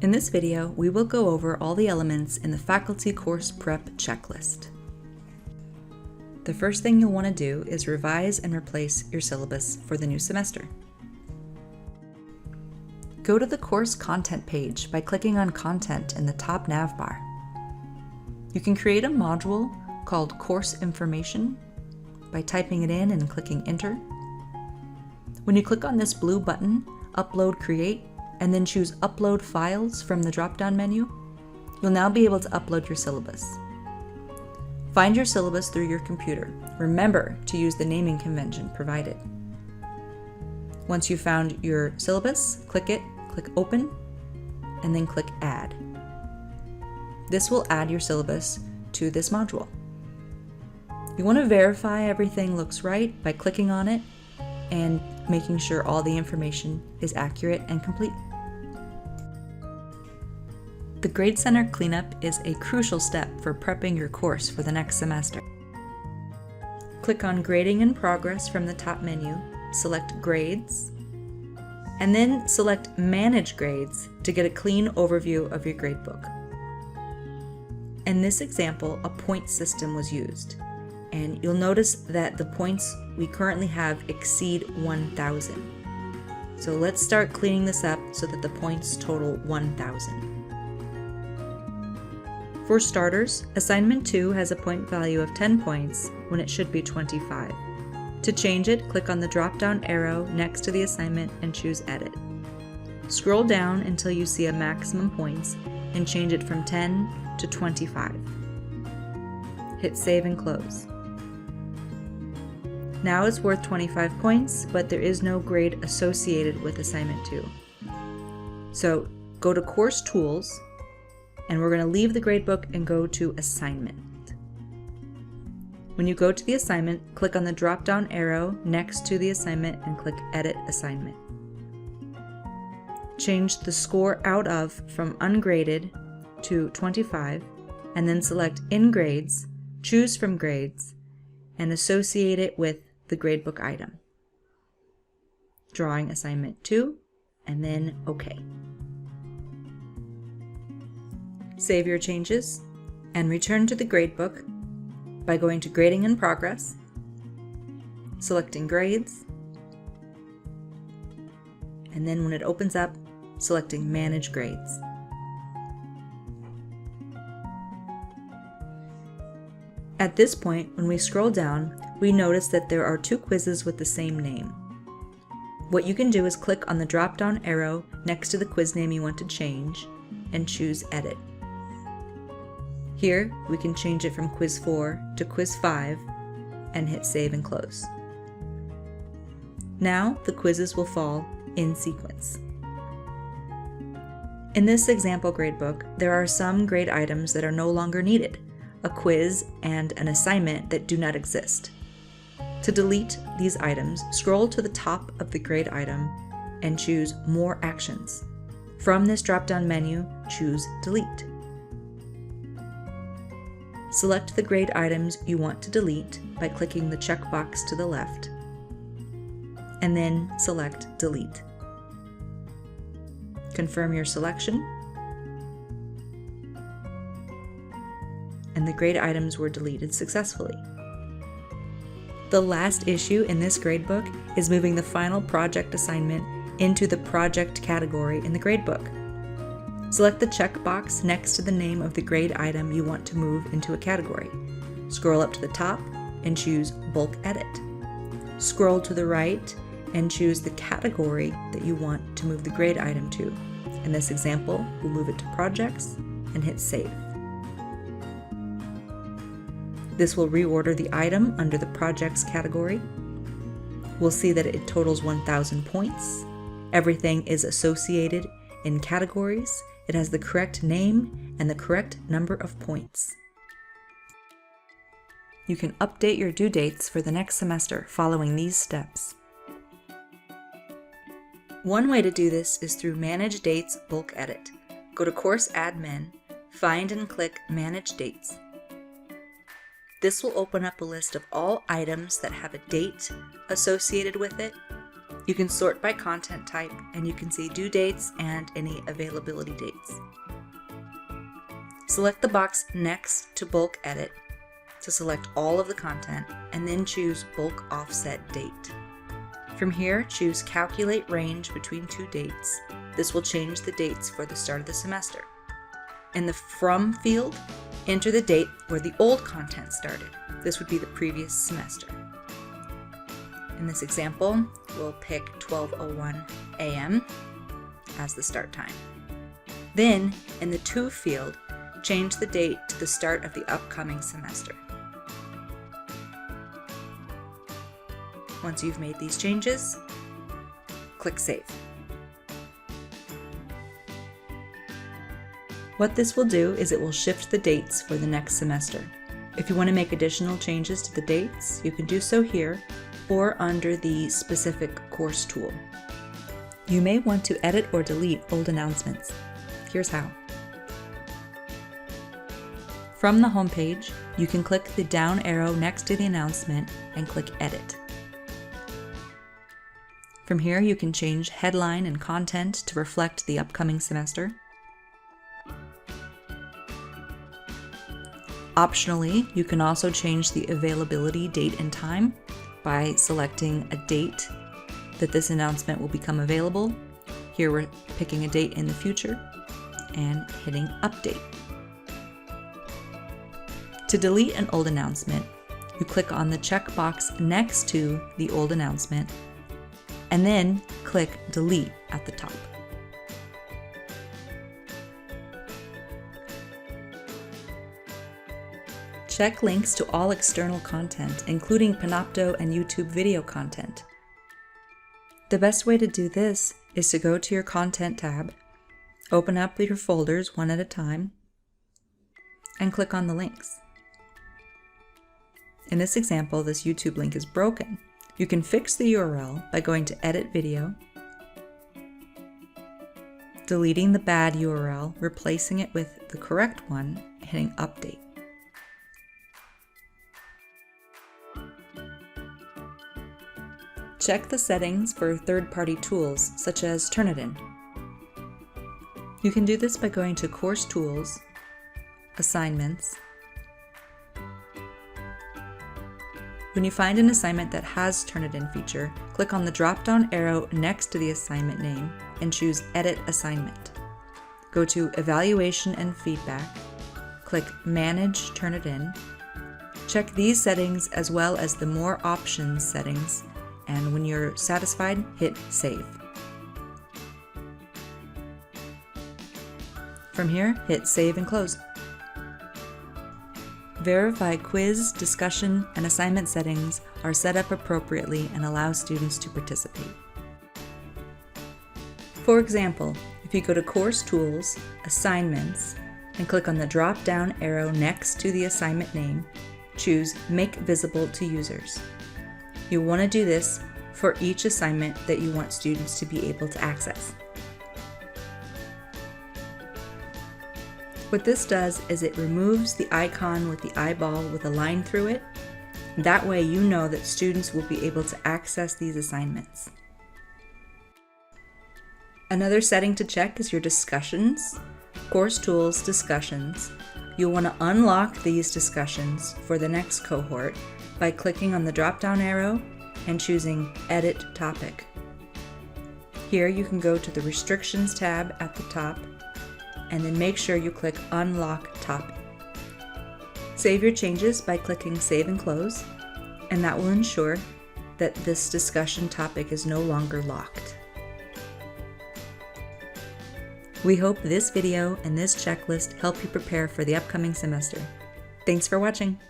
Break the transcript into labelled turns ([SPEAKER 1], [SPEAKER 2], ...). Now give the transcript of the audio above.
[SPEAKER 1] In this video, we will go over all the elements in the faculty course prep checklist. The first thing you'll want to do is revise and replace your syllabus for the new semester. Go to the course content page by clicking on Content in the top nav bar. You can create a module called Course Information by typing it in and clicking Enter. When you click on this blue button, Upload Create, and then choose Upload Files from the drop-down menu, you'll now be able to upload your syllabus. Find your syllabus through your computer. Remember to use the naming convention provided. Once you've found your syllabus, click Open, and then click Add. This will add your syllabus to this module. You want to verify everything looks right by clicking on it and making sure all the information is accurate and complete. The Grade Center cleanup is a crucial step for prepping your course for the next semester. Click on Grading in Progress from the top menu, select Grades, and then select Manage Grades to get a clean overview of your gradebook. In this example, a point system was used, and you'll notice that the points we currently have exceed 1,000. So let's start cleaning this up so that the points total 1,000. For starters, Assignment 2 has a point value of 10 points when it should be 25. To change it, click on the drop-down arrow next to the assignment and choose Edit. Scroll down until you see a maximum points and change it from 10 to 25. Hit Save and Close. Now it's worth 25 points, but there is no grade associated with Assignment 2. So go to Course Tools, and we're going to leave the gradebook and go to Assignment. When you go to the assignment, click on the drop-down arrow next to the assignment and click Edit Assignment. Change the score out of from ungraded to 25, and then select In Grades, choose from Grades, and associate it with the gradebook item. Drawing Assignment 2, and then OK. Save your changes and return to the gradebook by going to Grading in Progress, selecting Grades, and then when it opens up, selecting Manage Grades. At this point, when we scroll down, we notice that there are 2 quizzes with the same name. What you can do is click on the drop-down arrow next to the quiz name you want to change and choose Edit. Here, we can change it from Quiz 4 to Quiz 5 and hit Save and Close. Now, the quizzes will fall in sequence. In this example gradebook, there are some grade items that are no longer needed, a quiz and an assignment that do not exist. To delete these items, scroll to the top of the grade item and choose More Actions. From this drop-down menu, choose Delete. Select the grade items you want to delete by clicking the checkbox to the left, and then select Delete. Confirm your selection, and the grade items were deleted successfully. The last issue in this gradebook is moving the final project assignment into the project category in the gradebook. Select the checkbox next to the name of the grade item you want to move into a category. Scroll up to the top and choose Bulk Edit. Scroll to the right and choose the category that you want to move the grade item to. In this example, we'll move it to Projects and hit Save. This will reorder the item under the Projects category. We'll see that it totals 1,000 points. Everything is associated in categories. It has the correct name and the correct number of points. You can update your due dates for the next semester following these steps. One way to do this is through Manage Dates Bulk Edit. Go to Course Admin, find and click Manage Dates. This will open up a list of all items that have a date associated with it You can sort by content type, and you can see due dates and any availability dates. Select the box next to bulk edit to select all of the content, and then choose bulk offset date. From here, choose calculate range between two dates. This will change the dates for the start of the semester. In the from field, enter the date where the old content started. This would be the previous semester. In this example, we'll pick 12:01 a.m. as the start time. Then, in the to field, change the date to the start of the upcoming semester. Once you've made these changes, click Save. What this will do is it will shift the dates for the next semester. If you want to make additional changes to the dates, you can do so here or under the specific course tool. You may want to edit or delete old announcements. Here's how. From the home page, you can click the down arrow next to the announcement and click Edit. From here, you can change headline and content to reflect the upcoming semester. Optionally, you can also change the availability date and time by selecting a date that this announcement will become available. Here we're picking a date in the future and hitting Update. To delete an old announcement, you click on the checkbox next to the old announcement and then click Delete at the top. Check links to all external content, including Panopto and YouTube video content. The best way to do this is to go to your Content tab, open up your folders one at a time, and click on the links. In this example, this YouTube link is broken. You can fix the URL by going to Edit Video, deleting the bad URL, replacing it with the correct one, and hitting Update. Check the settings for third-party tools, such as Turnitin. You can do this by going to Course Tools, Assignments. When you find an assignment that has Turnitin feature, click on the drop-down arrow next to the assignment name and choose Edit Assignment. Go to Evaluation and Feedback, click Manage Turnitin. Check these settings as well as the More Options settings, and when you're satisfied, hit Save. From here, hit Save and Close. Verify quiz, discussion, and assignment settings are set up appropriately and allow students to participate. For example, if you go to Course Tools, Assignments, and click on the drop-down arrow next to the assignment name, choose Make Visible to Users. You'll want to do this for each assignment that you want students to be able to access. What this does is it removes the icon with the eyeball with a line through it. That way you know that students will be able to access these assignments. Another setting to check is your discussions. Course Tools, Discussions. You'll want to unlock these discussions for the next cohort by clicking on the drop-down arrow and choosing Edit Topic. Here you can go to the Restrictions tab at the top and then make sure you click Unlock Topic. Save your changes by clicking Save and Close, and that will ensure that this discussion topic is no longer locked. We hope this video and this checklist help you prepare for the upcoming semester. Thanks for watching.